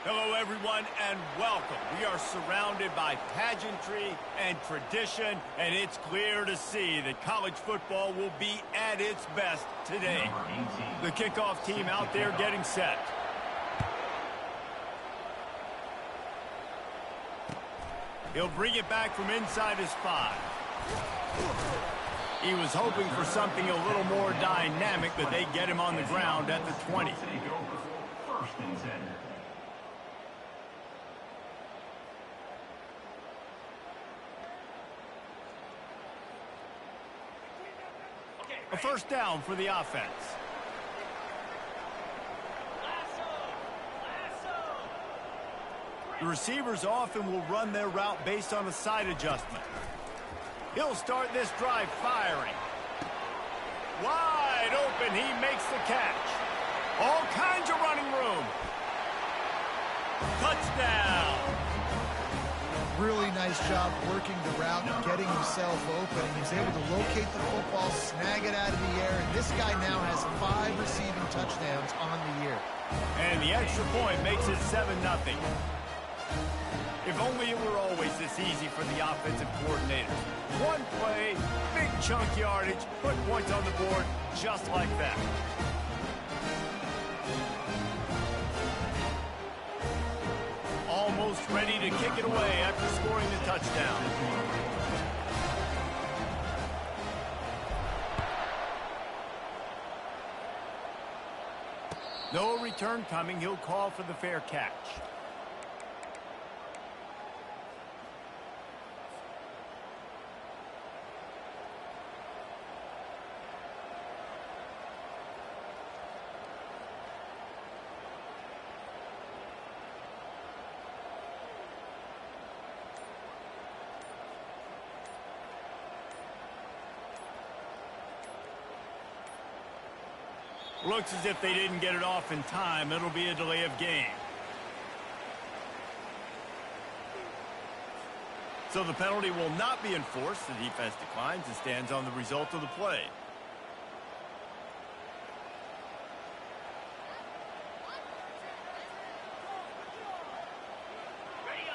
Hello, everyone, and welcome. We are surrounded by pageantry and tradition, and it's clear to see that college football will be at its best today. The kickoff team out there getting set. He'll bring it back from inside his 5. He was hoping for something a little more dynamic, but they get him on the ground at the 20. A first down for the offense. The receivers often will run their route based on a side adjustment. He'll start this drive firing. Wide open, he makes the catch. All kinds of running room. Touchdown. Really nice job working the route and getting himself open. He was able to locate the football, snag it out of the air, and this guy now has 5 receiving touchdowns on the year. And the extra point makes it 7-0. If only it were always this easy for the offensive coordinator. One play, big chunk yardage, put points on the board just like that. Almost ready to kick it away after scoring the touchdown. No return coming. He'll call for the fair catch. Looks as if they didn't get it off in time. It'll be a delay of game. So the penalty will not be enforced. The defense declines and stands on the result of the play.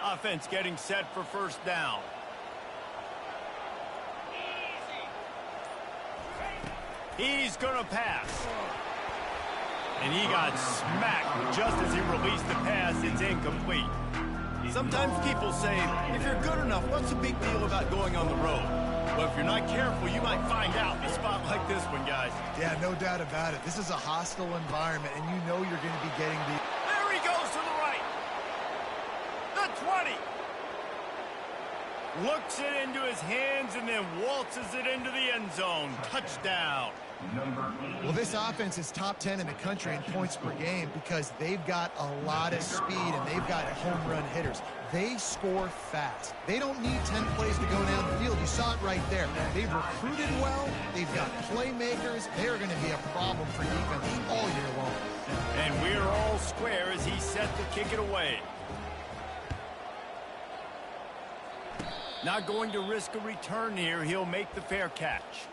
Offense getting set for first down. He's going to pass. And he got smacked just as he released the pass. It's incomplete. Sometimes people say, if you're good enough, what's the big deal about going on the road? Well, if you're not careful, you might find out in a spot like this one, guys. Yeah, no doubt about it. This is a hostile environment, and you know you're going to be getting the... There he goes to the right. The 20. Looks it into his hands and then waltzes it into the end zone. Touchdown. Well, this offense is top 10 in the country in points per game because they've got a lot of speed and they've got home run hitters. They score fast. They don't need 10 plays to go down the field. You saw it right there. They've recruited well. They've got playmakers. They're going to be a problem for defenses all year long. And we're all square as he's set to kick it away. Not going to risk a return here. He'll make the fair catch.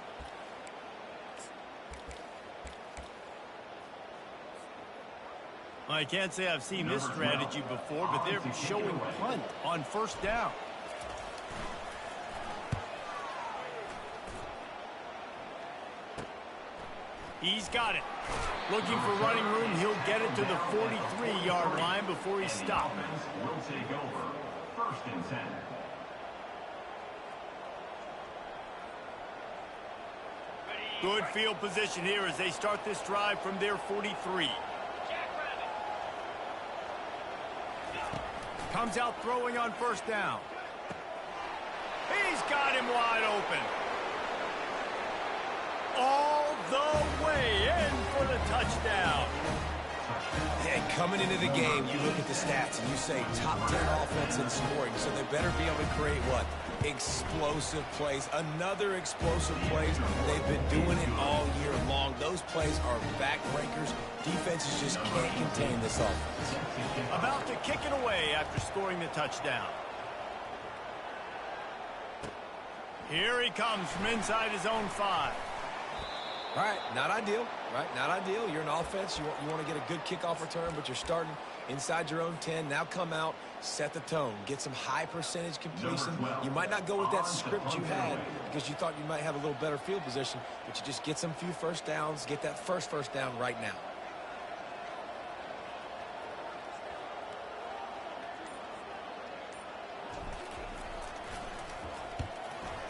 I can't say I've seen this strategy before, but they're showing punt on first down. He's got it. Looking for running room. He'll get it to the 43-yard line before he's stopped. Will take over. First and 10. Good field position here as they start this drive from their 43. Comes out throwing on first down. He's got him wide open. All the way in for the touchdown. And coming into the game, you look at the stats and you say top 10 offense in scoring, so they better be able to create what? Explosive plays. Another explosive plays. They've been doing it all year long. Those plays are backbreakers. Defenses just can't contain this offense. About to kick it away after scoring the touchdown. Here he comes from inside his own 5. All right, not ideal, right? Not ideal. You're an offense. You want to get a good kickoff return, but you're starting inside your own 10. Now come out, set the tone, get some high percentage completion. You might not go with that script you had because you thought you might have a little better field position, but you just get some few first downs, get that first down right now.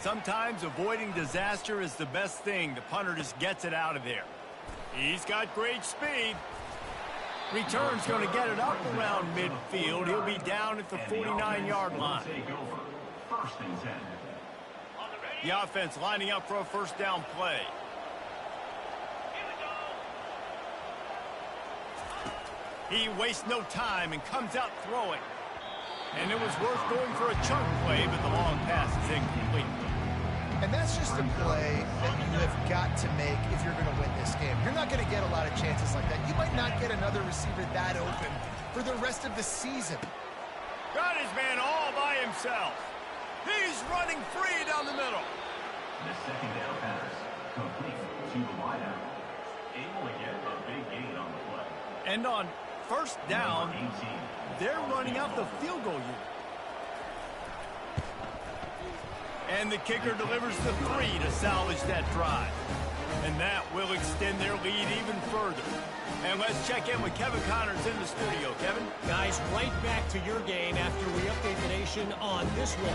Sometimes avoiding disaster is the best thing. The punter just gets it out of there. He's got great speed. Return's going to get it up around midfield. He'll be down at the 49-yard line. First and 10. The offense lining up for a first down play. He wastes no time and comes out throwing. And it was worth going for a chunk play, but the long pass is incomplete. And that's just a play that you have got to make if you're going to win this game. You're not going to get a lot of chances like that. You might not get another receiver that open for the rest of the season. Got his man all by himself. He's running free down the middle. The second down pass, complete to the wideout. Able to get a big gain on the play. And on first down, Number 18. they're running out the field goal unit. And the kicker delivers the 3 to salvage that drive. And that will extend their lead even further. And let's check in with Kevin Connors in the studio. Kevin? Guys, right back to your game after we update the nation on this one.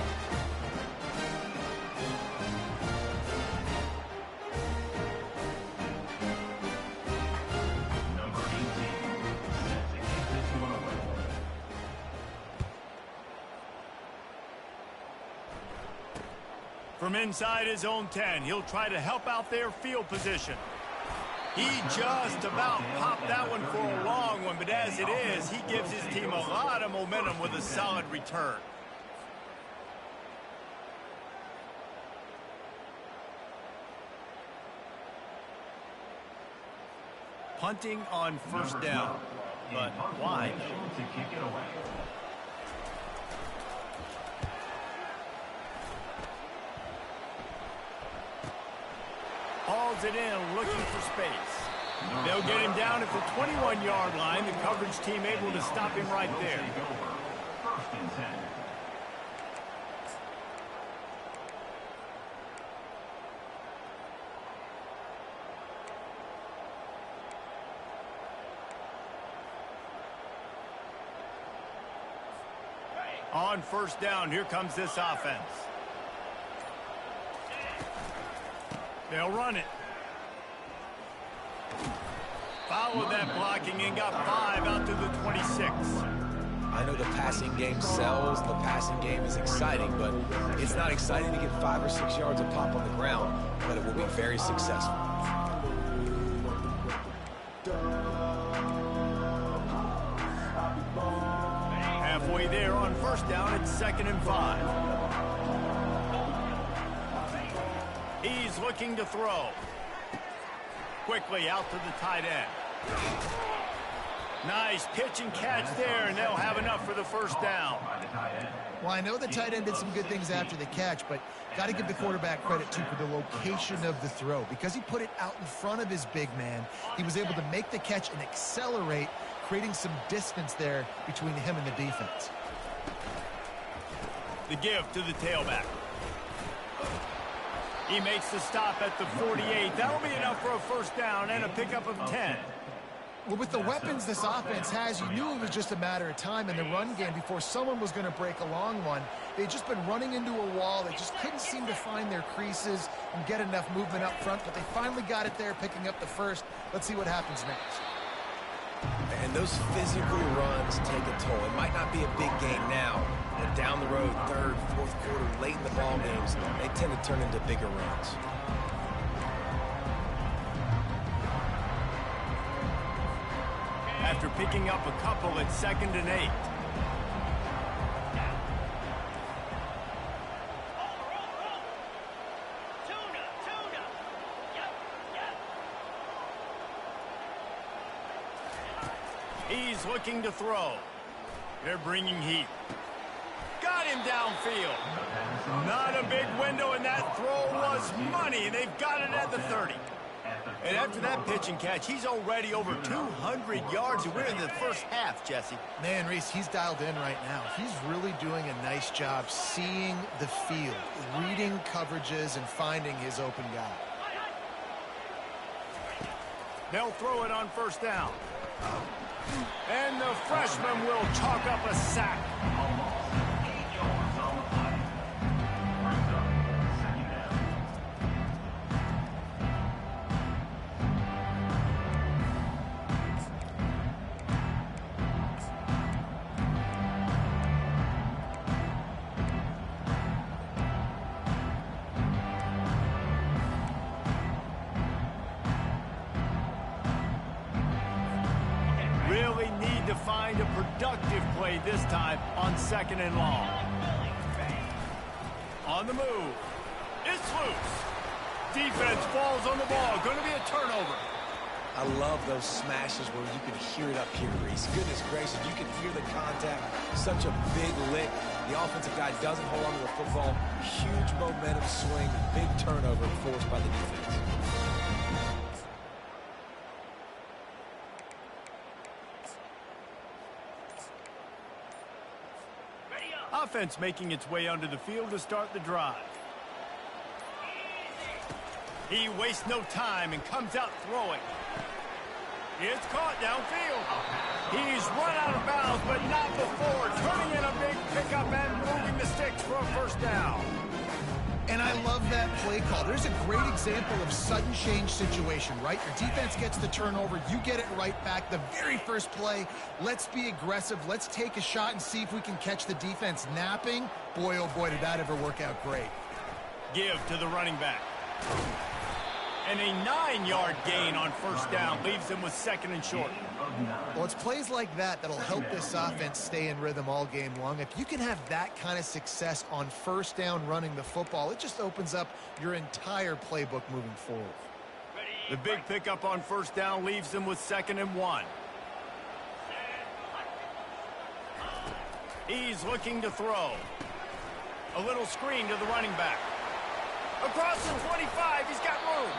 Number 18. Set to keep this one away. From inside his own 10, he'll try to help out their field position. He just about popped that one for a long one, but as it is, he gives his team a lot of momentum with a solid return. Punting on first down, but why? To kick it away. Hauls it in, looking for space. They'll get him down at the 21-yard line. The coverage team able to stop him right there. Take over. First and 10. On first down, here comes this offense. They'll run it. Followed that blocking and got 5 out to the 26. I know the passing game sells, the passing game is exciting, but it's not exciting to get 5 or 6 yards of pop on the ground, but it will be very successful. Halfway there on first down, it's 2nd and 5. He's looking to throw. Quickly out to the tight end. Nice pitch and catch there, and they'll have enough for the first down. Well, I know the tight end did some good things after the catch, but got to give the quarterback credit, too, for the location of the throw. Because he put it out in front of his big man, he was able to make the catch and accelerate, creating some distance there between him and the defense. The give to the tailback. He makes the stop at the 48. That'll be enough for a first down and a pickup of 10. Well, with the weapons this offense has, you knew it was just a matter of time in the run game before someone was going to break a long one. They'd just been running into a wall. They just couldn't seem to find their creases and get enough movement up front, but they finally got it there, picking up the first. Let's see what happens next. And those physical runs take a toll. It might not be a big game now, but down the road, 3rd, 4th quarter, late in the ball games, they tend to turn into bigger runs. After picking up a couple, it's 2nd and 8. He's looking to throw. They're bringing heat. Got him downfield. Not a big window, and that throw was money. They've got it at the 30. At the And after that pitch and catch, he's already over 200 yards, and we're in the first half, Jesse. Man, Reese, he's dialed in right now. He's really doing a nice job seeing the field, reading coverages, and finding his open guy. They'll throw it on first down. And the freshman will chalk up a sack. Really need to find a productive play this time on second and long. On the move. It's loose. Defense falls on the ball. Going to be a turnover. I love those smashes where you can hear it up here, Reese. Goodness gracious, you can hear the contact. Such a big lick. The offensive guy doesn't hold on to the football. Huge momentum swing. Big turnover forced by the defense. Offense making its way onto the field to start the drive. He wastes no time and comes out throwing. It's caught downfield. He's run out of bounds, but not before turning in a big pickup and moving the sticks for a first down. And I love that play call. There's a great example of sudden change situation, right? Your defense gets the turnover. You get it right back. The very first play, let's be aggressive. Let's take a shot and see if we can catch the defense napping. Boy, oh boy, did that ever work out great. Give to the running back. And a 9-yard gain on first down leaves them with second and short. Well, it's plays like that that'll help this offense stay in rhythm all game long. If you can have that kind of success on first down running the football, it just opens up your entire playbook moving forward. The big pickup on first down leaves them with second and 1. He's looking to throw. A little screen to the running back. Across the 25, he's got room.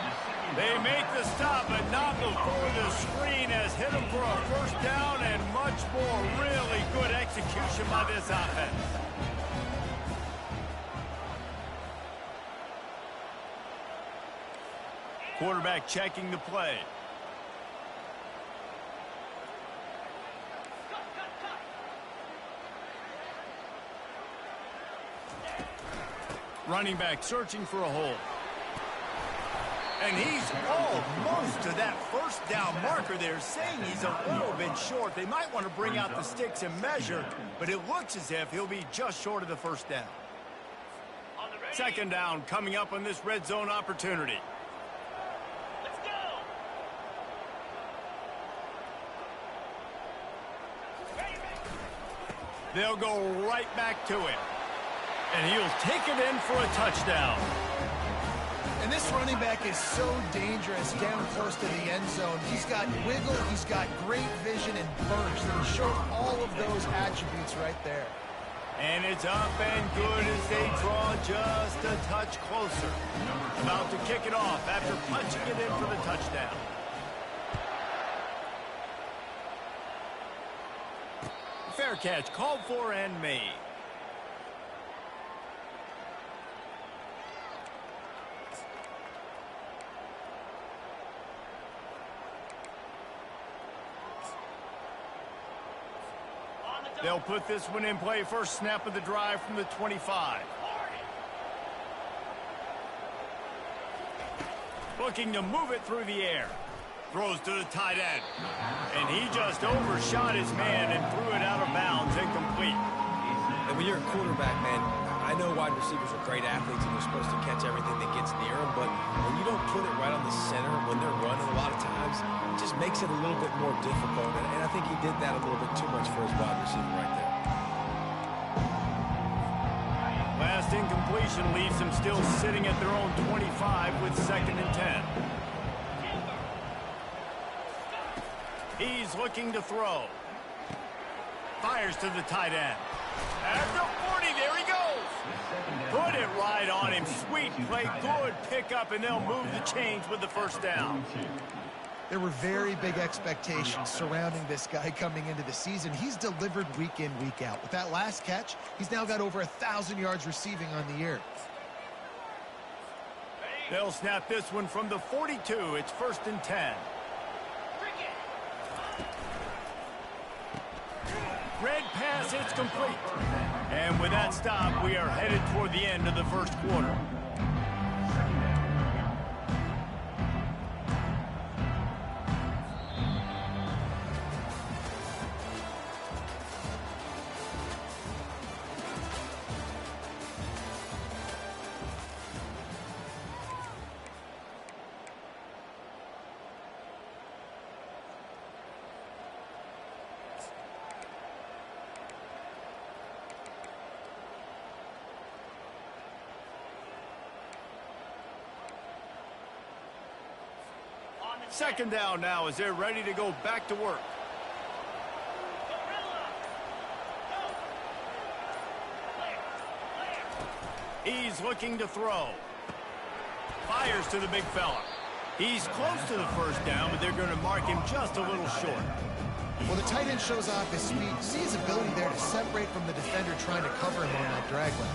They make the stop, but not before the screen has hit him for a first down and much more. Really good execution by this offense. Quarterback checking the play. Running back searching for a hole. And he's almost to that first down marker there, saying he's a little bit short. They might want to bring out the sticks and measure, but it looks as if he'll be just short of the first down. Second down coming up on this red zone opportunity. Let's go. They'll go right back to him. And he'll take it in for a touchdown. And this running back is so dangerous down close to the end zone. He's got wiggle, he's got great vision and burst. And he showed all of those attributes right there. And it's up and good as they draw just a touch closer. About to kick it off after punching it in for the touchdown. Fair catch called for and made. They'll put this one in play. First snap of the drive from the 25. Looking to move it through the air. Throws to the tight end. And he just overshot his man and threw it out of bounds, incomplete. And when you're a quarterback, man, I know wide receivers are great athletes and they're supposed to catch everything that gets near them, but when you don't put it right on the center when they're running a lot of times, it just makes it a little bit more difficult. And I think he did that a little bit too much for his wide receiver right there. Last incompletion leaves them still sitting at their own 25 with second and 10. He's looking to throw. Fires to the tight end. At the 40, there he goes. Put it right on him. Sweet play, good pickup, and they'll move the chains with the first down. There were very big expectations surrounding this guy coming into the season. He's delivered week in, week out. With that last catch, he's now got over 1,000 yards receiving on the year. They'll snap this one from the 42. It's 1st and 10. Red pass, it's complete. And with that stop, we are headed toward the end of the first quarter. Second down now as they're ready to go back to work. He's looking to throw. Fires to the big fella. He's close to the first down, but they're going to mark him just a little short. Well, the tight end shows off his speed. See his ability there to separate from the defender trying to cover him on that drag route.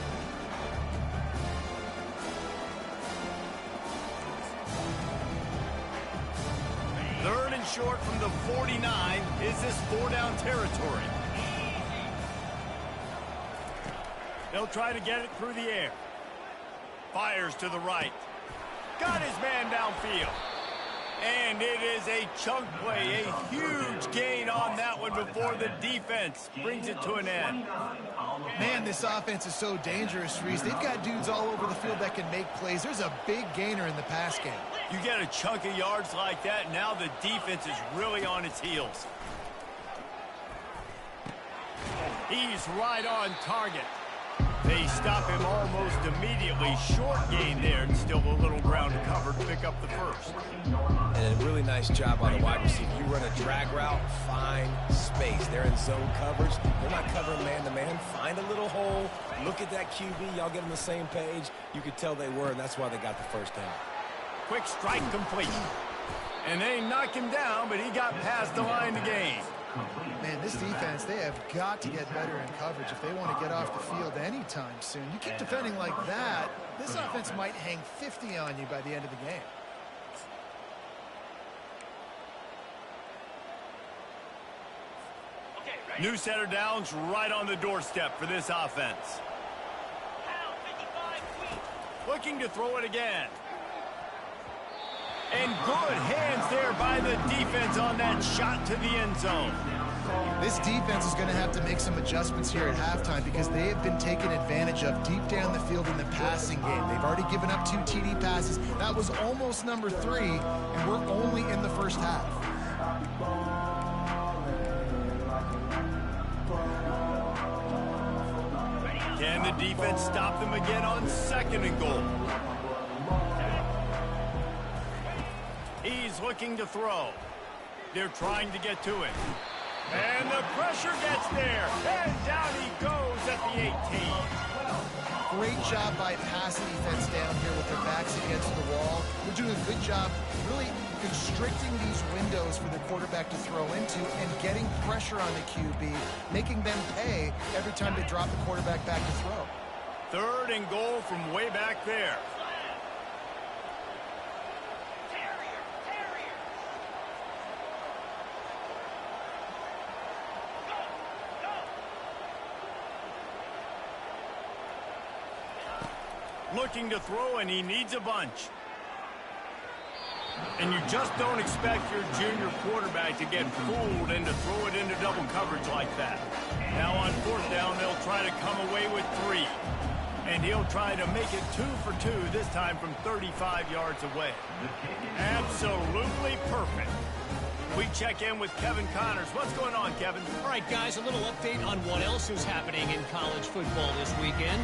Third and short from the 49. Is this 4-down territory? They'll try to get it through the air. Fires to the right. Got his man downfield. And it is a chunk play, a huge gain on that one before the defense brings it to an end. Man, this offense is so dangerous, Reese. They've got dudes all over the field that can make plays. There's a big gainer in the pass game. You get a chunk of yards like that, now the defense is really on its heels. He's right on target. They stop him almost immediately. Short gain there, and still a little ground covered to pick up the first. And a really nice job by the wide receiver. You run a drag route, find space. They're in zone coverage. They're not covering man-to-man. Find a little hole. Look at that QB. Y'all get on the same page. You could tell they were, and that's why they got the first down. Quick strike complete. And they knock him down, but he got past the line to gain. Man, this defense, they have got to get better in coverage if they want to get off the field anytime soon. You keep defending like that, this offense might hang 50 on you by the end of the game. New set of downs right on the doorstep for this offense. Looking to throw it again. And good hands there by the defense on that shot to the end zone. This defense is going to have to make some adjustments here at halftime because they have been taken advantage of deep down the field in the passing game. They've already given up 2 TD passes. That was almost number 3, and we're only in the first half. Can the defense stop them again on 2nd and goal? He's looking to throw. They're trying to get to it. And the pressure gets there. And down he goes at the 18. Great job by pass defense down here with their backs against the wall. They're doing a good job really constricting these windows for the quarterback to throw into and getting pressure on the QB, making them pay every time they drop the quarterback back to throw. 3rd and goal from way back there. Looking to throw, and he needs a bunch. And you just don't expect your junior quarterback to get fooled and to throw it into double coverage like that. Now on 4th down, they'll try to come away with 3. And he'll try to make it 2 for 2, this time from 35 yards away. Absolutely perfect. We check in with Kevin Connors. What's going on, Kevin? All right, guys, a little update on what else is happening in college football this weekend.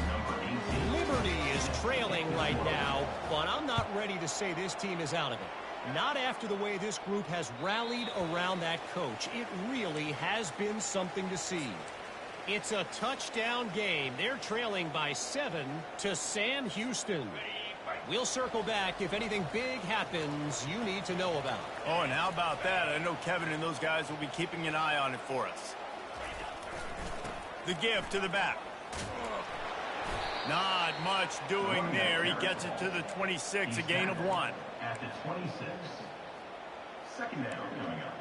Liberty is trailing right now, but I'm not ready to say this team is out of it. Not after the way this group has rallied around that coach. It really has been something to see. It's a touchdown game. They're trailing by 7 to Sam Houston. We'll circle back if anything big happens you need to know about. Oh, and how about that? I know Kevin and those guys will be keeping an eye on it for us. The give to the back. Not much doing there. He gets it to the 26, a gain of 1. At the 26. Second down coming up.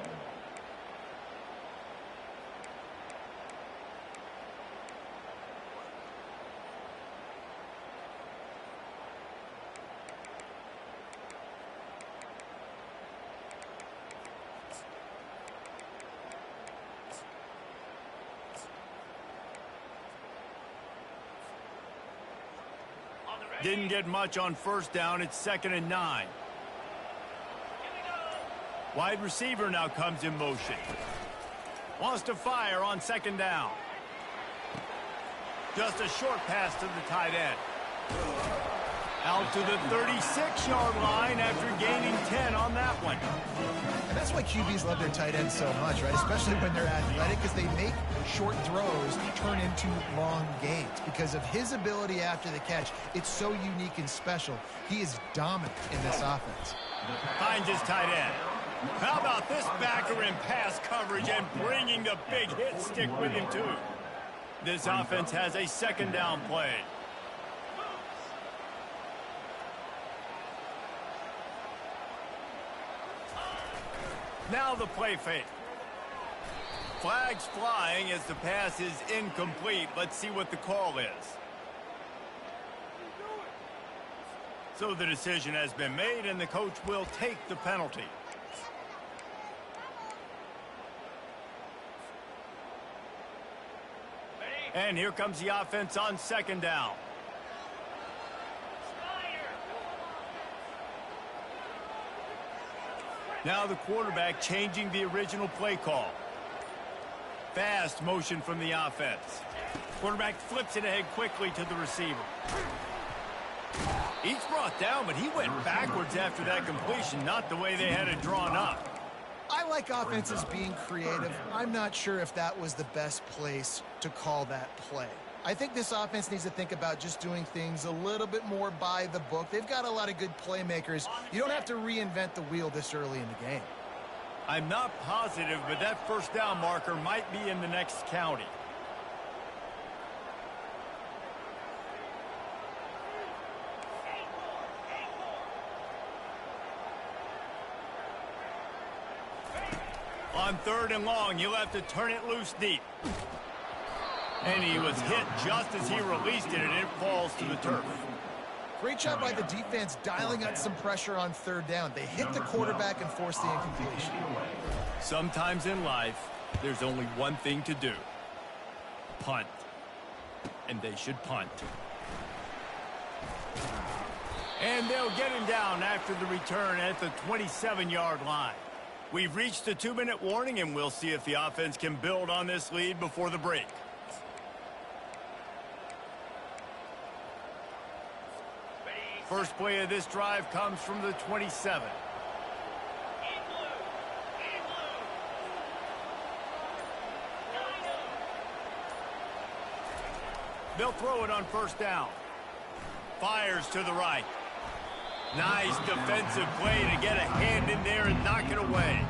Didn't get much on first down. It's 2nd and 9. Wide receiver now comes in motion. Wants to fire on 2nd down. Just a short pass to the tight end. Out to the 36-yard line after gaining 10 on that one. And that's why QBs love their tight ends so much, right? Especially when they're athletic, because they make short throws turn into long gains. Because of his ability after the catch, it's so unique and special. He is dominant in this offense. Finds his tight end. How about this backer in pass coverage and bringing the big hit stick with him, too? This offense has a 2nd down play. Now the play fake. Flags flying as the pass is incomplete. Let's see what the call is. So the decision has been made, and the coach will take the penalty. And here comes the offense on 2nd down. Now the quarterback changing the original play call. Fast motion from the offense. Quarterback flips it ahead quickly to the receiver. He's brought down, but he went backwards after that completion, not the way they had it drawn up. I like offenses being creative. I'm not sure if that was the best place to call that play. I think this offense needs to think about just doing things a little bit more by the book. They've got a lot of good playmakers. You don't have to reinvent the wheel this early in the game. I'm not positive, but that 1st down marker might be in the next county. On 3rd and long, you'll have to turn it loose deep. And he was hit just as he released it, and it falls to the turf. Great job by the defense dialing up some pressure on 3rd down. They hit the quarterback and forced the incompletion. Sometimes in life, there's only one thing to do. Punt. And they should punt. And they'll get him down after the return at the 27-yard line. We've reached the 2-minute warning, and we'll see if the offense can build on this lead before the break. First play of this drive comes from the 27. They'll throw it on 1st down. Fires to the right. Nice defensive play to get a hand in there and knock it away.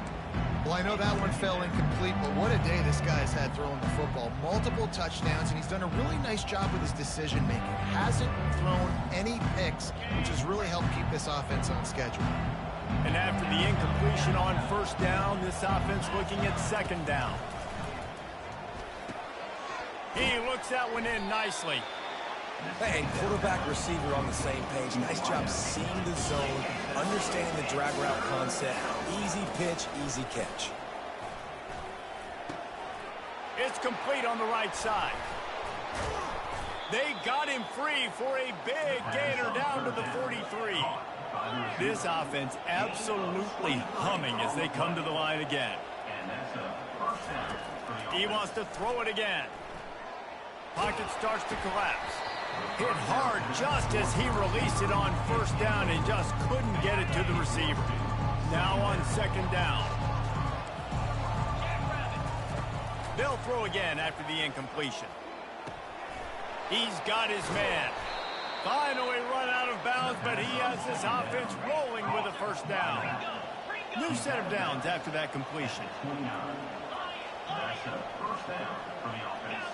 Well, I know that one fell incomplete, but what a day this guy's had throwing the football. Multiple touchdowns, and he's done a really nice job with his decision-making. Hasn't thrown any picks, which has really helped keep this offense on schedule. And after the incompletion on 1st down, this offense looking at 2nd down. He looks that one in nicely. Hey, quarterback, receiver on the same page. Nice job seeing the zone, understanding the drag route concept. Easy pitch, easy catch. It's complete on the right side. They got him free for a big gainer down to the 43. This offense absolutely humming as they come to the line again. He wants to throw it again. Pocket starts to collapse. Hit hard just as he released it on 1st down and just couldn't get it to the receiver. Now on 2nd down. They'll They'll throw again after the incompletion. He's got his man. Finally run out of bounds, but he has this offense rolling with a first down. New set of downs after that completion. 29. That's a first down for the offense.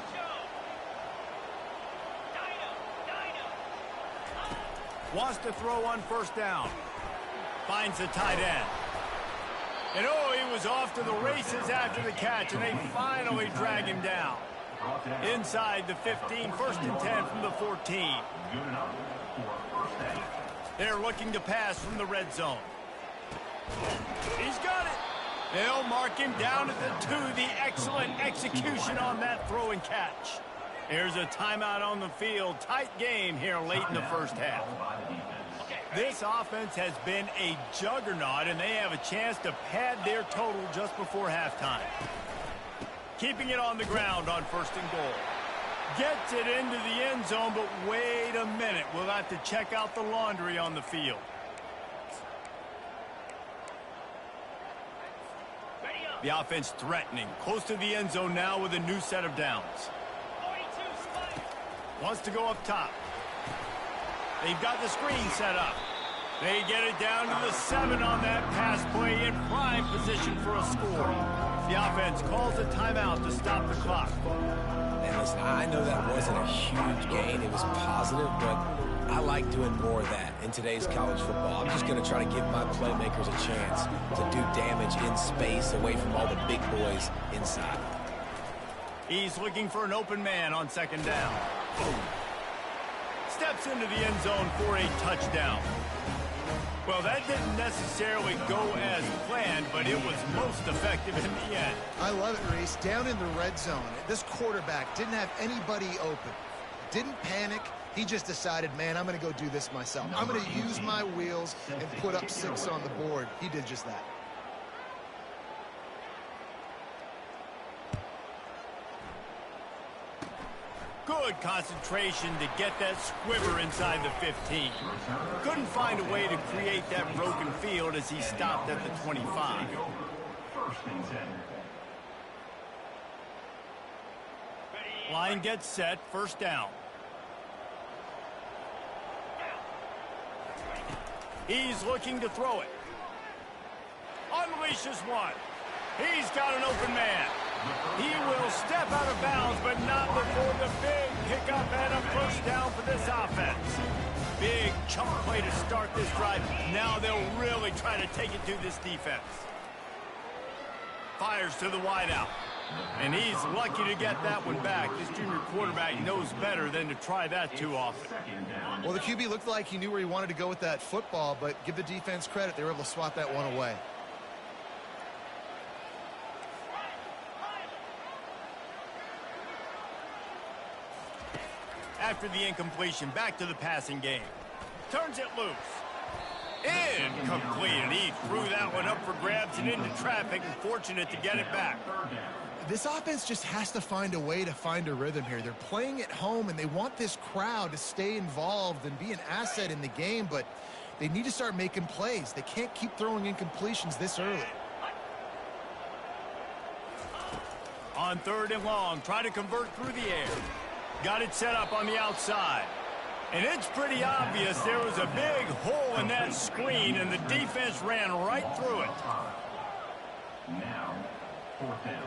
Wants to throw on first down. Finds the tight end. And oh, he was off to the races after the catch, and they finally drag him down. Inside the 15, first and 10 from the 14. Good enough for first down. They're looking to pass from the red zone. He's got it. They'll mark him down at the 2. The excellent execution on that throw and catch. There's a timeout on the field. Tight game here late in the first half. This offense has been a juggernaut, and they have a chance to pad their total just before halftime. Keeping it on the ground on first and goal. Gets it into the end zone, but wait a minute. We'll have to check out the laundry on the field. The offense threatening. Close to the end zone now with a new set of downs. Wants to go up top. They've got the screen set up. They get it down to the 7 on that pass play in prime position for a score. The offense calls a timeout to stop the clock. And listen, I know that wasn't a huge gain. It was positive, but I like doing more of that in today's college football. I'm just going to try to give my playmakers a chance to do damage in space away from all the big boys inside. He's looking for an open man on second down. Steps into the end zone for a touchdown. Well, that didn't necessarily go as planned, but it was most effective in the end. I love it, Reese. Down in the red zone, this quarterback didn't have anybody open. Didn't panic. He just decided, man, I'm going to go do this myself. I'm going to use my wheels and put up 6 on the board. He did just that. Good concentration to get that squiver inside the 15. Couldn't find a way to create that broken field as he stopped at the 25. First and 10. Line gets set, first down. He's looking to throw it. Unleashes one. He's got an open man. He will step out of bounds, but not before the big pickup and a first down for this offense. Big chunk play to start this drive. Now they'll really try to take it to this defense. Fires to the wideout. And he's lucky to get that one back. This junior quarterback knows better than to try that too often. Well, the QB looked like he knew where he wanted to go with that football, but give the defense credit. They were able to swat that one away. After the incompletion, back to the passing game. Turns it loose. Incomplete, and he threw that one up for grabs and into traffic, and fortunate to get it back. This offense just has to find a way to find a rhythm here. They're playing at home, and they want this crowd to stay involved and be an asset in the game, but they need to start making plays. They can't keep throwing incompletions this early. On third and long, try to convert through the air. Got it set up on the outside. And it's pretty obvious there was a big hole in that screen, and the defense ran right through it. Now, fourth down.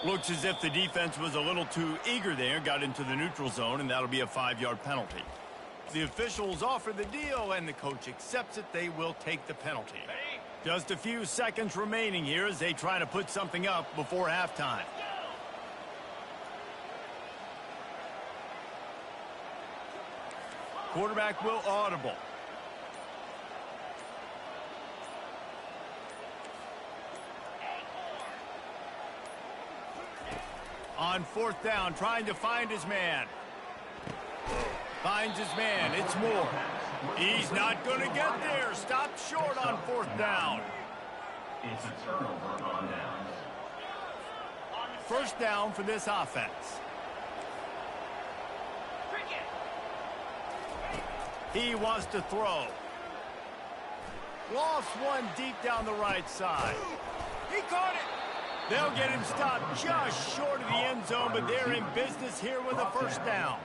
Looks as if the defense was a little too eager there, got into the neutral zone, and that'll be a 5-yard penalty. The officials offer the deal, and the coach accepts it. They will take the penalty. Just a few seconds remaining here as they try to put something up before halftime. Quarterback will audible. On fourth down, trying to find his man. Finds his man. It's Moore. He's not going to get there. Stopped short on fourth down. It's a turnover on downs. First down for this offense. He wants to throw. Lost one deep down the right side. He caught it. They'll get him stopped just short of the end zone, but they're in business here with a first down.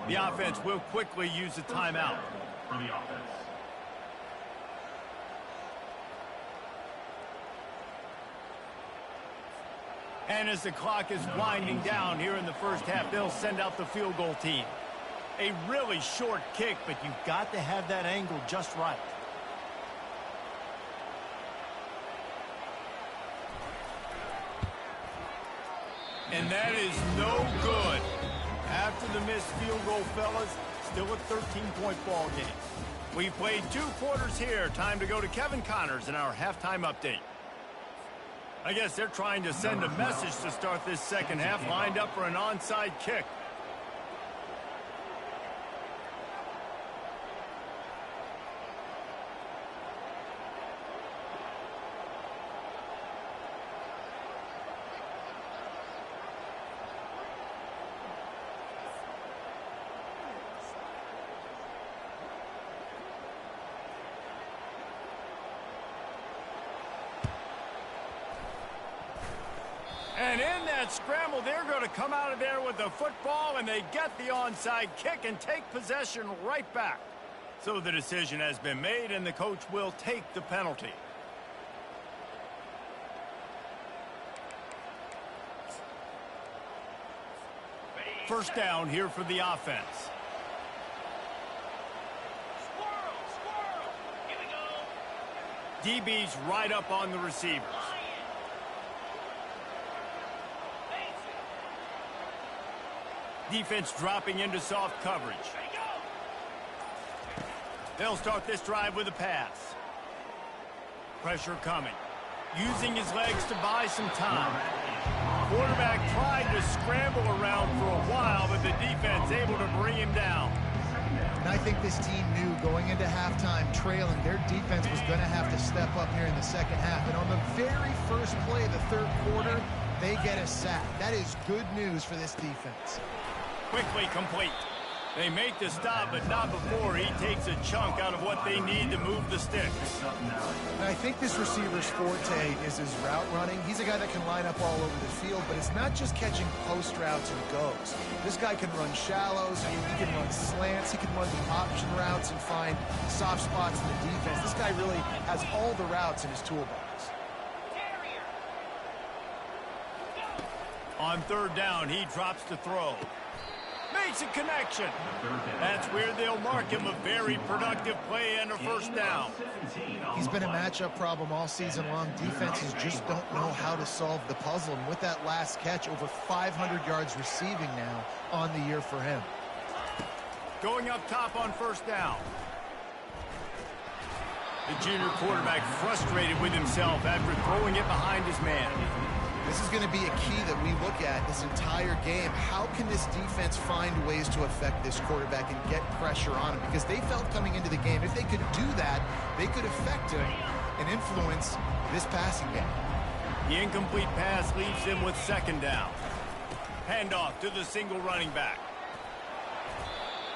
The offense will quickly use a timeout. For the offense. And as the clock is winding down here in the first half, they'll send out the field goal team. A really short kick, but you've got to have that angle just right. And that is no good. After the missed field goal, fellas, still a 13-point ball game. We played 2 quarters here. Time to go to Kevin Connors in our halftime update. I guess they're trying to send a message to start this second half, lined up for an onside kick. And in that scramble, they're going to come out of there with the football, and they get the onside kick and take possession right back. So the decision has been made, and the coach will take the penalty. First down here for the offense. Squirrel! Here we go! DB's right up on the receivers. Defense dropping into soft coverage. They'll start this drive with a pass. Pressure coming. Using his legs to buy some time. Quarterback tried to scramble around for a while, but the defense able to bring him down. And I think this team knew going into halftime trailing, their defense was going to have to step up here in the second half. And on the very first play of the third quarter, they get a sack. That is good news for this defense. Quickly complete. They make the stop, but not before he takes a chunk out of what they need to move the sticks. And I think this receiver's forte is his route running. He's a guy that can line up all over the field, but it's not just catching post routes and goes. This guy can run shallows, he can run slants, he can run the option routes and find soft spots in the defense. This guy really has all the routes in his toolbox. On third down, he drops the throw. Makes a connection. That's where they'll mark him a very productive play and a first down. He's been a matchup problem all season long. Defenses just don't know how to solve the puzzle. And with that last catch, over 500 yards receiving now on the year for him. Going up top on first down. The junior quarterback frustrated with himself after throwing it behind his man. This is going to be a key that we look at this entire game. How can this defense find ways to affect this quarterback and get pressure on him? Because they felt coming into the game, if they could do that, they could affect him and influence this passing game. The incomplete pass leaves him with second down. Handoff to the single running back.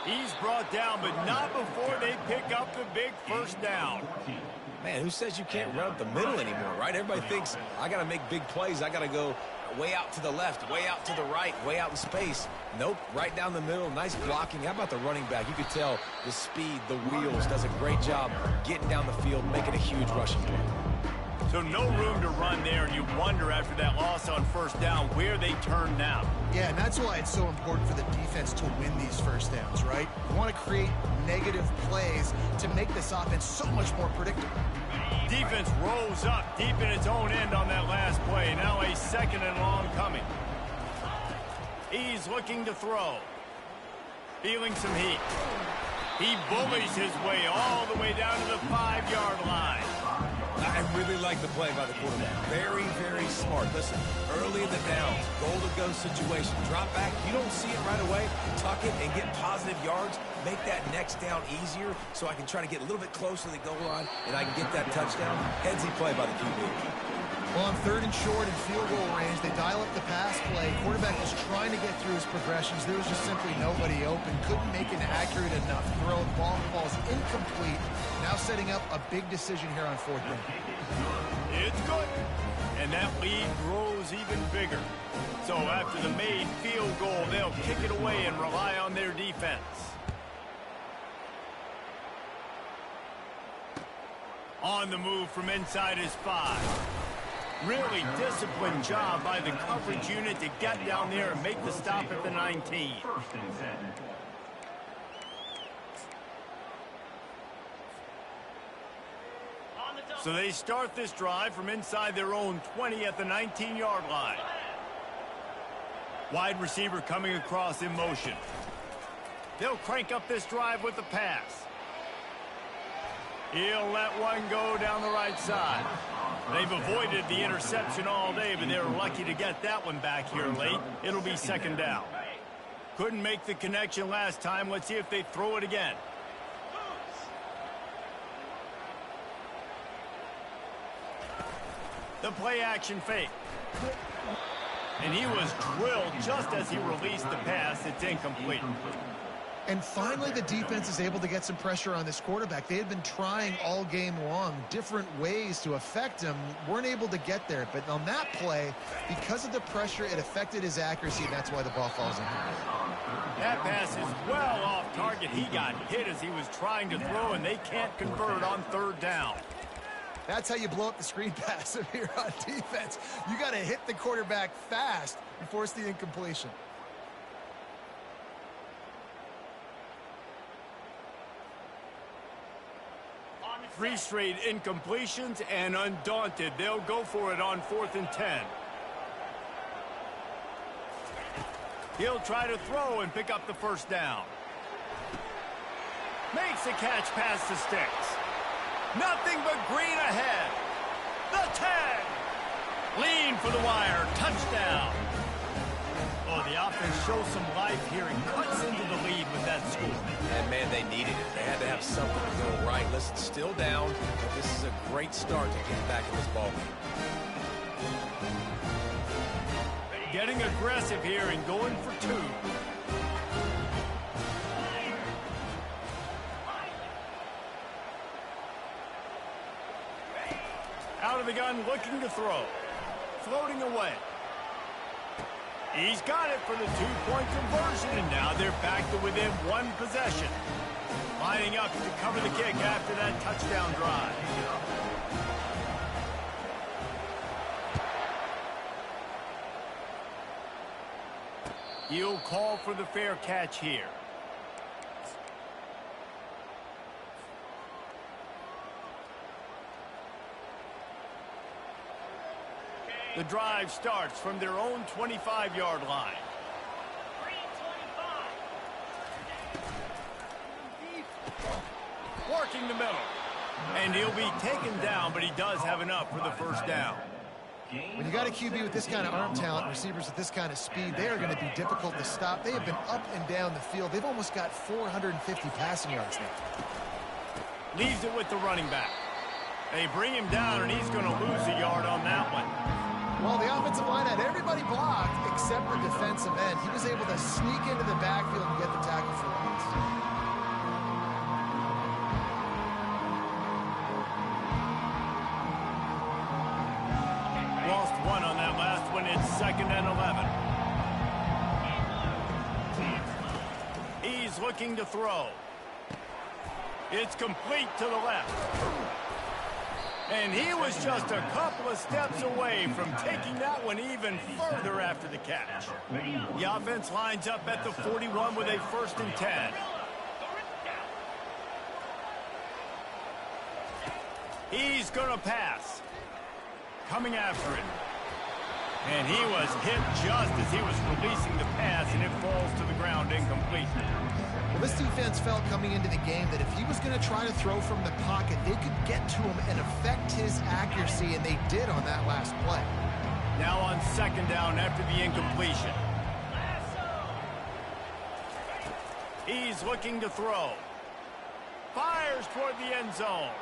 He's brought down, but not before they pick up the big first down. Man, who says you can't run up the middle anymore, right? Everybody thinks, I got to make big plays. I got to go way out to the left, way out to the right, way out in space. Nope, right down the middle. Nice blocking. How about the running back? You could tell the speed, the wheels, does a great job getting down the field, making a huge rushing play. So no room to run there, and you wonder after that loss on first down where they turn now. Yeah, and that's why it's so important for the defense to win these first downs, right? You want to create negative plays to make this offense so much more predictable. Defense rolls up deep in its own end on that last play. Now a second and long coming. He's looking to throw. Feeling some heat. He bullies his way all the way down to the 5-yard line. I really like the play by the quarterback. Very, very smart. Listen, early in the downs, goal-to-go situation, drop back. You don't see it right away. Tuck it and get positive yards. Make that next down easier so I can try to get a little bit closer to the goal line and I can get that touchdown. Headsy play by the QB. Well, on third and short and field goal range, they dial up the pass play. Quarterback was trying to get through his progressions. There was just simply nobody open. Couldn't make an accurate enough throw. The ball falls incomplete. Now setting up a big decision here on fourth down. It's good. And that lead grows even bigger. So after the made field goal, they'll kick it away and rely on their defense. On the move from inside his 5. Really disciplined job by the coverage unit to get down there and make the stop at the 19. First and 10. So they start this drive from inside their own 20 at the 19-yard line. Wide receiver coming across in motion. They'll crank up this drive with the pass. He'll let one go down the right side. They've avoided the interception all day, but they're lucky to get that one back here late. It'll be second down. Couldn't make the connection last time. Let's see if they throw it again. The play action fake. And he was drilled just as he released the pass. It's incomplete. And finally, the defense is able to get some pressure on this quarterback. They had been trying all game long different ways to affect him. Weren't able to get there. But on that play, because of the pressure, it affected his accuracy, and that's why the ball falls in. That pass is well off target. He got hit as he was trying to throw, and they can't convert on third down. That's how you blow up the screen pass if you're on defense. You got to hit the quarterback fast and force the incompletion. Three straight incompletions, and undaunted, they'll go for it on 4th and 10. He'll try to throw and pick up the first down. Makes the catch past the sticks. Nothing but green ahead. The tag. Lean for the wire. Touchdown. Oh, the offense shows some life here and cuts into the lead with that score. And, man, they needed it. They had to have something to go right. Listen, still down, but this is a great start to get back in this ballgame. Getting aggressive here and going for 2. Out of the gun, looking to throw. Floating away. He's got it for the 2-point conversion, and now they're back to within 1 possession. Lining up to cover the kick after that touchdown drive. He'll call for the fair catch here. The drive starts from their own 25-yard line. Working the middle. And he'll be taken down, but he does have enough for the first down. When you got a QB with this kind of arm talent, receivers with this kind of speed, they are going to be difficult to stop. They have been up and down the field. They've almost got 450 passing yards now. Leaves it with the running back. They bring him down, and he's going to lose a yard on that one. Well, the offensive line had everybody blocked except the defensive end. He was able to sneak into the backfield and get the tackle for loss. Lost 1 on that last one. It's 2nd and 11. He's looking to throw. It's complete to the left. And he was just a couple of steps away from taking that one even further after the catch. The offense lines up at the 41 with a 1st and 10. He's going to pass. Coming after it. And he was hit just as he was releasing the pass, and it falls to the ground incomplete. Well, this defense felt coming into the game that if he was going to try to throw from the pocket, they could get to him and affect his accuracy, and they did on that last play. Now on 2nd down after the incompletion. He's looking to throw. Fires toward the end zone.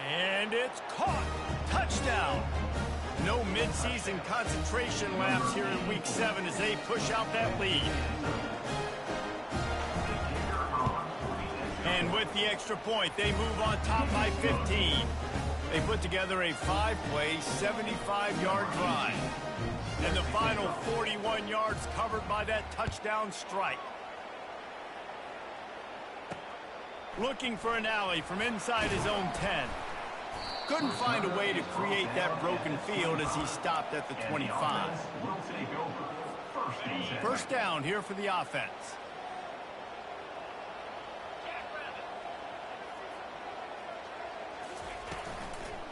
And it's caught. Touchdown. No midseason concentration lapse here in Week 7 as they push out that lead. And with the extra point, they move on top by 15. They put together a 5-play, 75-yard drive. And the final 41 yards covered by that touchdown strike. Looking for an alley from inside his own 10. Couldn't find a way to create that broken field as he stopped at the 25. First down here for the offense.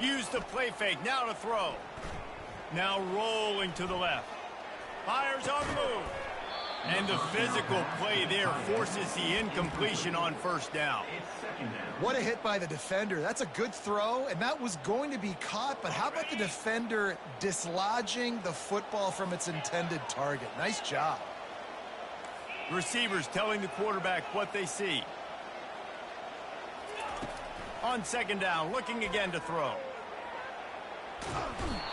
Use the play fake, now to throw. Now rolling to the left. Fires on the move. And the physical play there forces the incompletion on first down. What a hit by the defender. That's a good throw, and that was going to be caught, but how about the defender dislodging the football from its intended target? Nice job. Receivers telling the quarterback what they see. On second down, looking again to throw.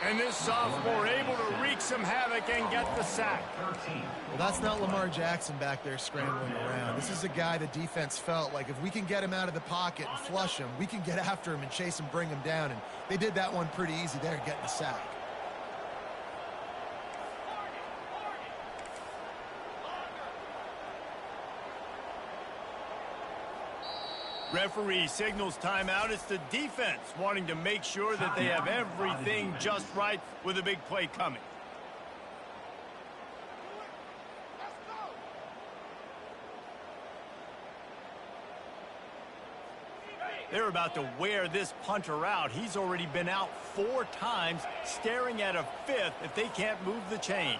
And this sophomore able to wreak some havoc and get the sack. Well, that's not Lamar Jackson back there scrambling around. This is a guy the defense felt like if we can get him out of the pocket and flush him, we can get after him and chase him, bring him down. And they did that one pretty easy there, getting the sack. Referee signals timeout. It's the defense wanting to make sure that they have everything just right with a big play coming. They're about to wear this punter out. He's already been out 4 times, staring at a 5th if they can't move the chains.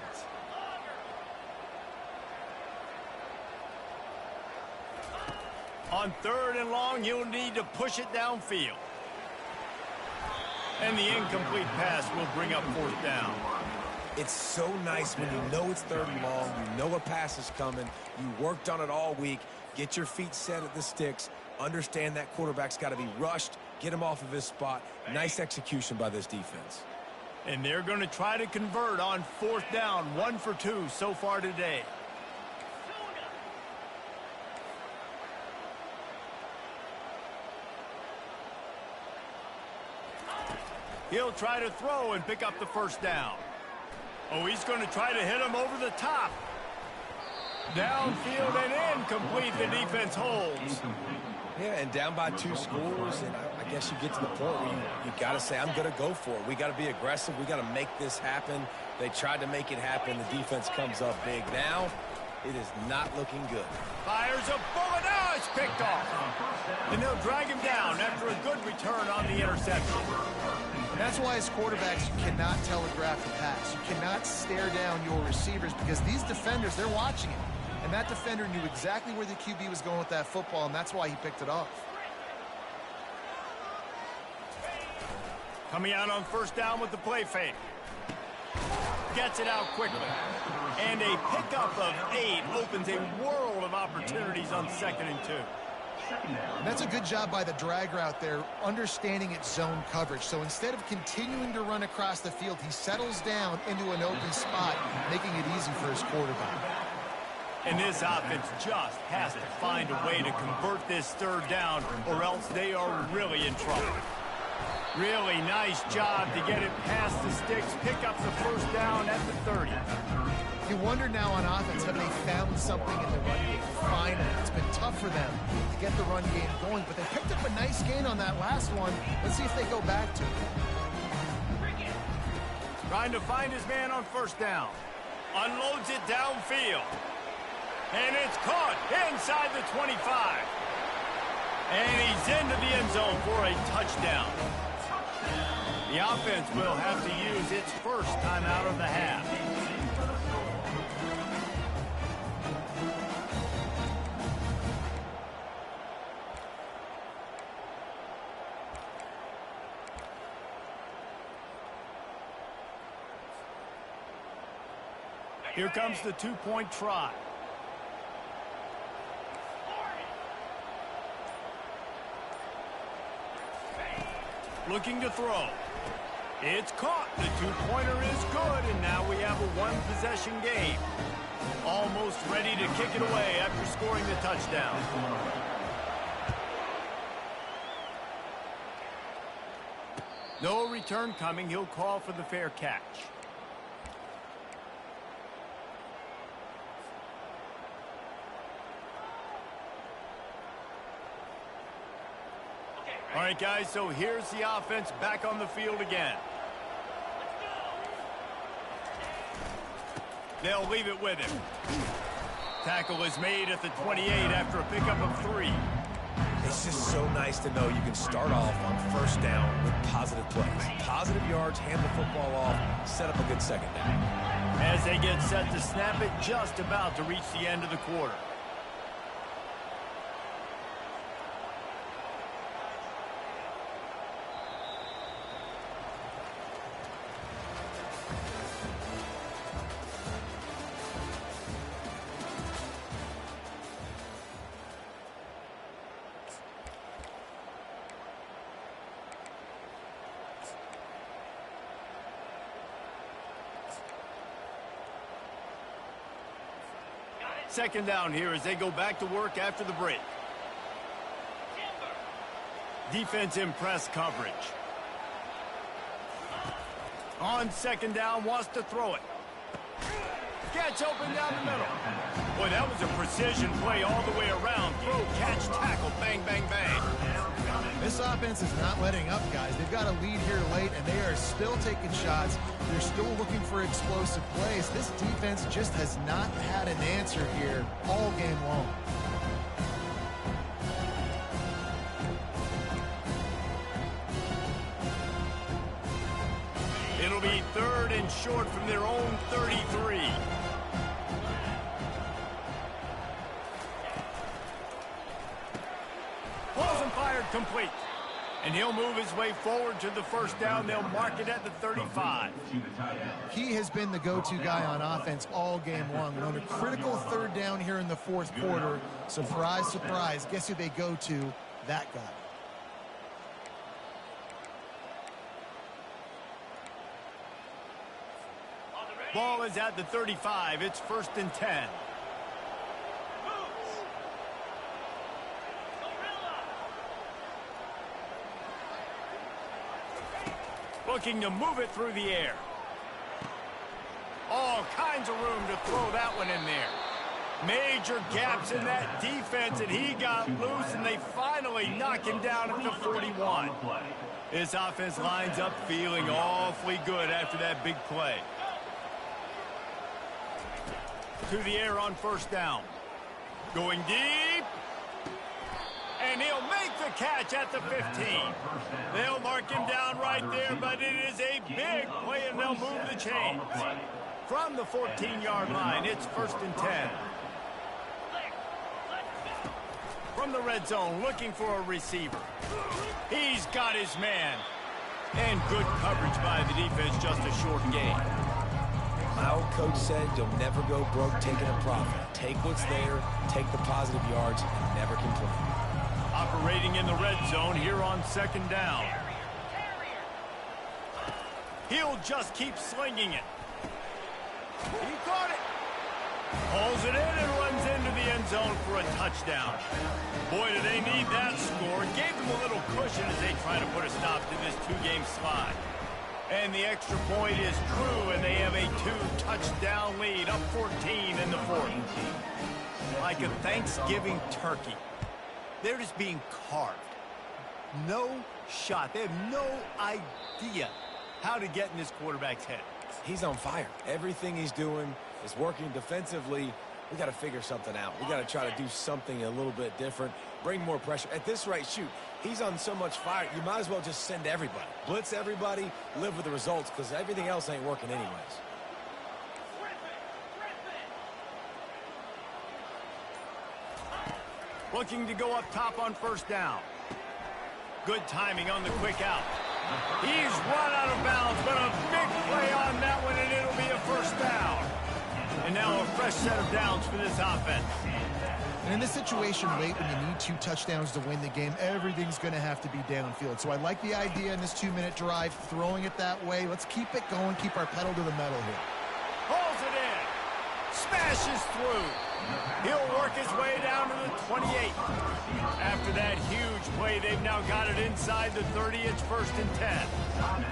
On 3rd and long, he'll need to push it downfield. And the incomplete pass will bring up 4th down. It's so nice when you know it's 3rd and long, you know a pass is coming, you worked on it all week, get your feet set at the sticks, understand that quarterback's got to be rushed, get him off of his spot. Nice execution by this defense. And they're going to try to convert on 4th down, 1 for 2 so far today. He'll try to throw and pick up the 1st down. Oh, he's going to try to hit him over the top. Downfield and incomplete. The defense holds. Yeah, and down by 2 scores, and I guess you get to the point where you got to say, I'm going to go for it. We got to be aggressive. We got to make this happen. They tried to make it happen. The defense comes up big. Now, it is not looking good. Fires a bullet. Now it's picked off. And they'll drag him down after a good return on the interception. And that's why as quarterbacks, you cannot telegraph the pass. You cannot stare down your receivers because these defenders, they're watching it. And that defender knew exactly where the QB was going with that football, and that's why he picked it off. Coming out on 1st down with the play fake. Gets it out quickly. And a pickup of 8 opens a world of opportunities on 2nd and 2. And that's a good job by the drag route there, understanding its zone coverage. So instead of continuing to run across the field, he settles down into an open spot, making it easy for his quarterback. And this offense just has to find a way to convert this 3rd down, or else they are really in trouble. Really nice job to get it past the sticks, pick up the 1st down at the 30. You wonder now on offense, have they found something in the run game? Finally, it's been tough for them to get the run game going, but they picked up a nice gain on that last one. Let's see if they go back to it. Trying to find his man on 1st down. Unloads it downfield. And it's caught inside the 25. And he's into the end zone for a touchdown. The offense will have to use its 1st timeout of the half. Here comes the 2-point try. Looking to throw. It's caught. The 2-pointer is good, and now we have a 1-possession game. Almost ready to kick it away after scoring the touchdown. No return coming. He'll call for the fair catch. All right, guys, so here's the offense back on the field again. They'll leave it with him. Tackle is made at the 28 after a pickup of 3. It's just so nice to know you can start off on first down with positive plays. Positive yards, hand the football off, set up a good second down. As they get set to snap it, just about to reach the end of the quarter. Second down here as they go back to work after the break. Defense in press coverage. On second down, wants to throw it. Gets open down the middle. Boy, that was a precision play all the way around. Throw, catch, tackle, bang, bang, bang. This offense is not letting up, guys. They've got a lead here late, and they are still taking shots. They're still looking for explosive plays. This defense just has not had an answer here all game long. It'll be 3rd and short from their own 33. Balls and fired complete. And he'll move his way forward to the first down. They'll mark it at the 35. He has been the go-to guy on offense all game long. And on a critical 3rd down here in the 4th quarter, surprise, surprise, guess who they go to? That guy. Ball is at the 35. It's 1st and 10. Looking to move it through the air. All kinds of room to throw that one in there. Major gaps in that defense, and he got loose, and they finally knock him down at the 41. This offense lines up feeling awfully good after that big play. To the air on first down. Going deep. And he'll make the catch at the 15. They'll mark him down right there, but it is a big play, and they'll move the chains. From the 14-yard line, it's 1st and 10. From the red zone, looking for a receiver. He's got his man. And good coverage by the defense, just a short gain. My old coach said you'll never go broke taking a profit. Take what's there, take the positive yards, and never complain. Operating in the red zone here on second down. He'll just keep slinging it. He caught it. Pulls it in and runs into the end zone for a touchdown. Boy, do they need that score. Gave them a little cushion as they try to put a stop to this 2-game slide. And the extra point is true, and they have a 2-touchdown lead, up 14 in the 4th. Like a Thanksgiving turkey. They're just being carved. No shot. They have no idea how to get in this quarterback's head. He's on fire. Everything he's doing is working defensively. We got to figure something out. We got to try to do something a little bit different. Bring more pressure. At this rate, shoot, he's on so much fire, you might as well just send everybody. Blitz everybody, live with the results, because everything else ain't working anyways. Looking to go up top on first down. Good timing on the quick out. He's run out of bounds, but a big play on that one, and it'll be a first down. And now a fresh set of downs for this offense. And in this situation late, when you need 2 touchdowns to win the game, everything's going to have to be downfield. So I like the idea in this 2-minute drive, throwing it that way. Let's keep it going, keep our pedal to the metal here. Pulls it in. Smashes through. He'll work his way down to the 28. After that huge play, they've now got it inside the 30. It's 1st and 10.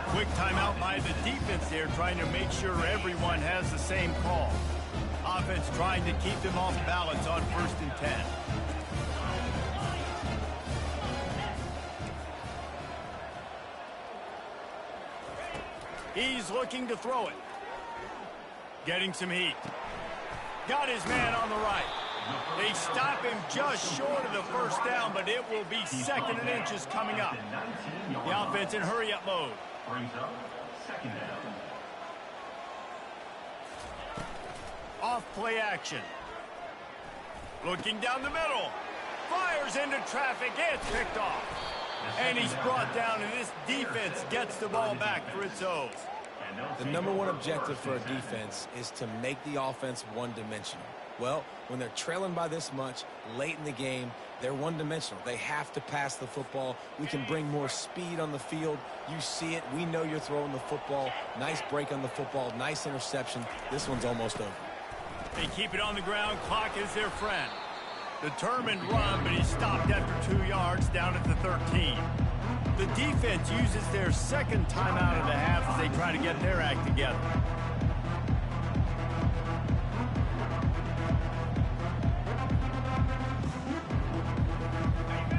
Quick timeout by the defense there, trying to make sure everyone has the same call. Offense trying to keep them off balance on 1st and 10. He's looking to throw it. Getting some heat. Got his man on the right. They stop him just short of the 1st down, but it will be 2nd and inches coming up. The offense in hurry-up mode. Brings up 2nd down. Off play action. Looking down the middle. Fires into traffic. It's picked off. And he's brought down, and this defense gets the ball back for its O's. The #1 objective for a defense is to make the offense one-dimensional. Well, when they're trailing by this much late in the game, they're one-dimensional. They have to pass the football. We can bring more speed on the field. You see it. We know you're throwing the football. Nice break on the football. Nice interception. This one's almost over. They keep it on the ground. Clock is their friend. Determined run, but he's stopped after 2 yards down at the 13. The defense uses their 2nd timeout of the half as they try to get their act together.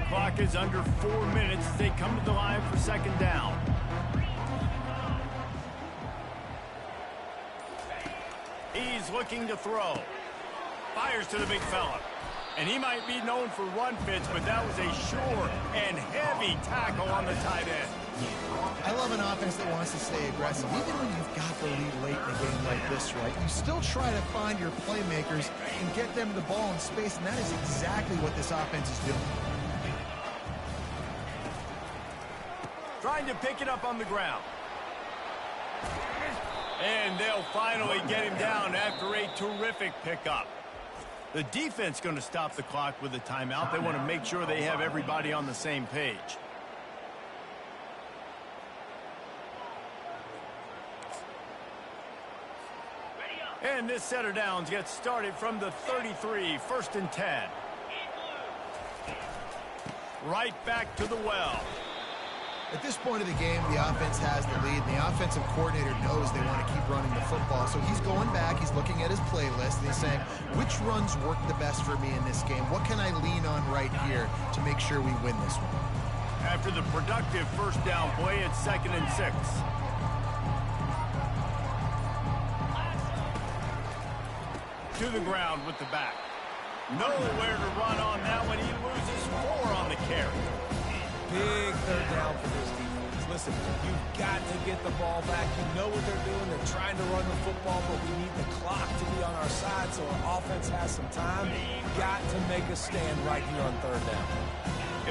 Clock is under 4 minutes as they come to the line for 2nd down. He's looking to throw. Fires to the big fella. And he might be known for run fits, but that was a sure and heavy tackle on the tight end. I love an offense that wants to stay aggressive. Even when you've got the lead late in a game like this, right, you still try to find your playmakers and get them the ball in space, and that is exactly what this offense is doing. Trying to pick it up on the ground. And they'll finally get him down after a terrific pickup. The defense going to stop the clock with a timeout. They want to make sure they have everybody on the same page. And this set of downs gets started from the 33, 1st and 10. Right back to the well. At this point of the game, the offense has the lead, and the offensive coordinator knows they want to keep running the football. So he's going back, he's looking at his playlist, and he's saying, which runs work the best for me in this game? What can I lean on right here to make sure we win this one? After the productive 1st down play, it's 2nd and 6. To the ground with the back. Nowhere to run on that one. He loses 4 on the carry. Big 3rd down for this defense. Listen, you've got to get the ball back. You know what they're doing. They're trying to run the football, but we need the clock to be on our side so our offense has some time. Got to make a stand right here on 3rd down.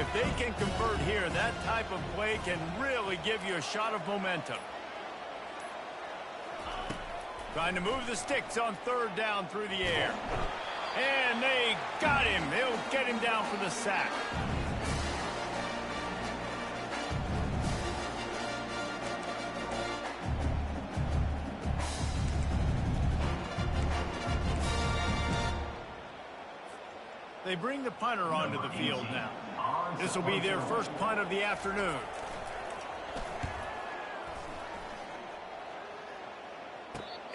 If they can convert here, that type of play can really give you a shot of momentum. Trying to move the sticks on 3rd down through the air. And they got him. They'll get him down for the sack. They bring the punter onto the field now. This will be their 1st punt of the afternoon.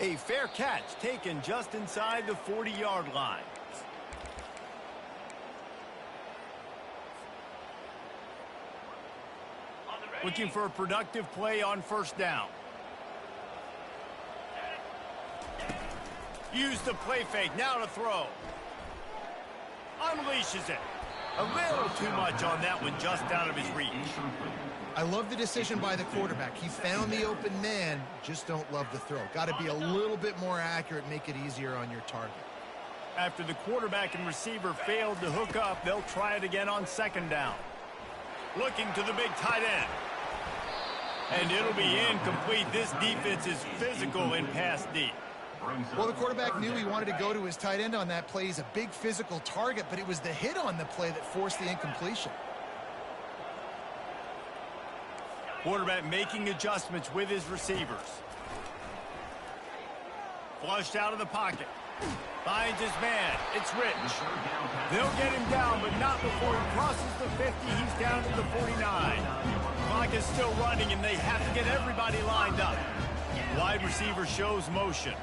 A fair catch taken just inside the 40-yard line. Looking for a productive play on 1st down. Use the play fake, now to throw. Unleashes it. A little too much on that one, just out of his reach. I love the decision by the quarterback. He found the open man, just don't love the throw. Got to be a little bit more accurate, make it easier on your target. After the quarterback and receiver failed to hook up, they'll try it again on 2nd down. Looking to the big tight end. And it'll be incomplete. This defense is physical in pass deep. Well, the quarterback knew he wanted to go to his tight end on that play. He's a big physical target, but it was the hit on the play that forced the incompletion. Quarterback making adjustments with his receivers. Flushed out of the pocket. Finds his man. It's Rich. They'll get him down, but not before he crosses the 50. He's down to the 49. Clock is still running, and they have to get everybody lined up. Wide receiver shows motion.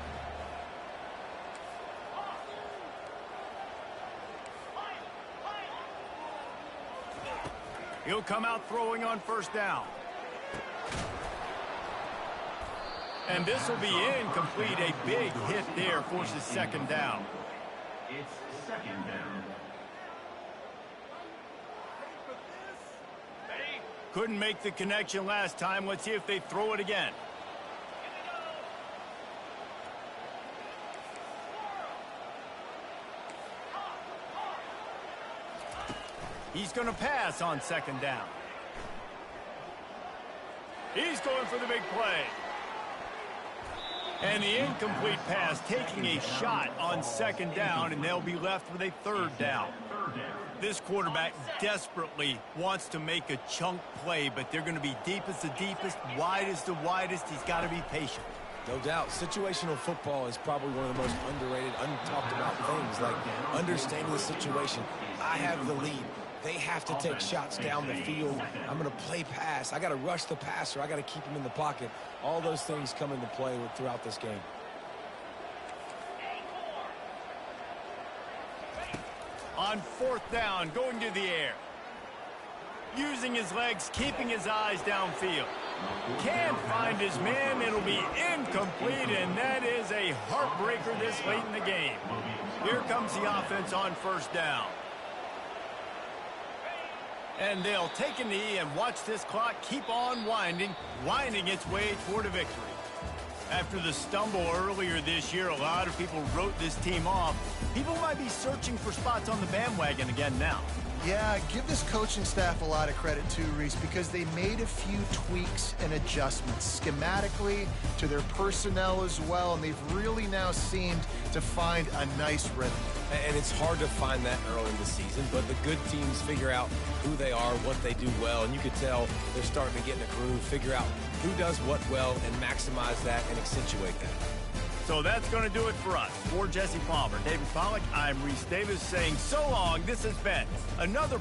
He'll come out throwing on first down. And this will be incomplete. A big hit there forces second down. It's second down. Couldn't make the connection last time. Let's see if they throw it again. He's going to pass on second down. He's going for the big play. And the incomplete pass taking a shot on second down, and they'll be left with a third down. This quarterback desperately wants to make a chunk play, but they're going to be deep as the deepest, wide as the widest. He's got to be patient. No doubt. Situational football is probably one of the most underrated, untalked about things, like understanding the situation. I have the lead. They have to take shots down the field. I'm going to play pass. I got to rush the passer. I got to keep him in the pocket. All those things come into play throughout this game. On fourth down, going to the air. Using his legs, keeping his eyes downfield. Can't find his man. It'll be incomplete, and that is a heartbreaker this late in the game. Here comes the offense on first down. And they'll take a knee and watch this clock keep on winding its way toward a victory. After the stumble earlier this year, a lot of people wrote this team off. People might be searching for spots on the bandwagon again now. Yeah, give this coaching staff a lot of credit too, Reese, because they made a few tweaks and adjustments schematically to their personnel as well, and they've really now seemed to find a nice rhythm. And it's hard to find that early in the season, but the good teams figure out who they are, what they do well, and you can tell they're starting to get in a groove, figure out who does what well, and maximize that and accentuate that. So that's going to do it for us. For Jesse Palmer, David Pollack, I'm Reese Davis saying so long. This has been another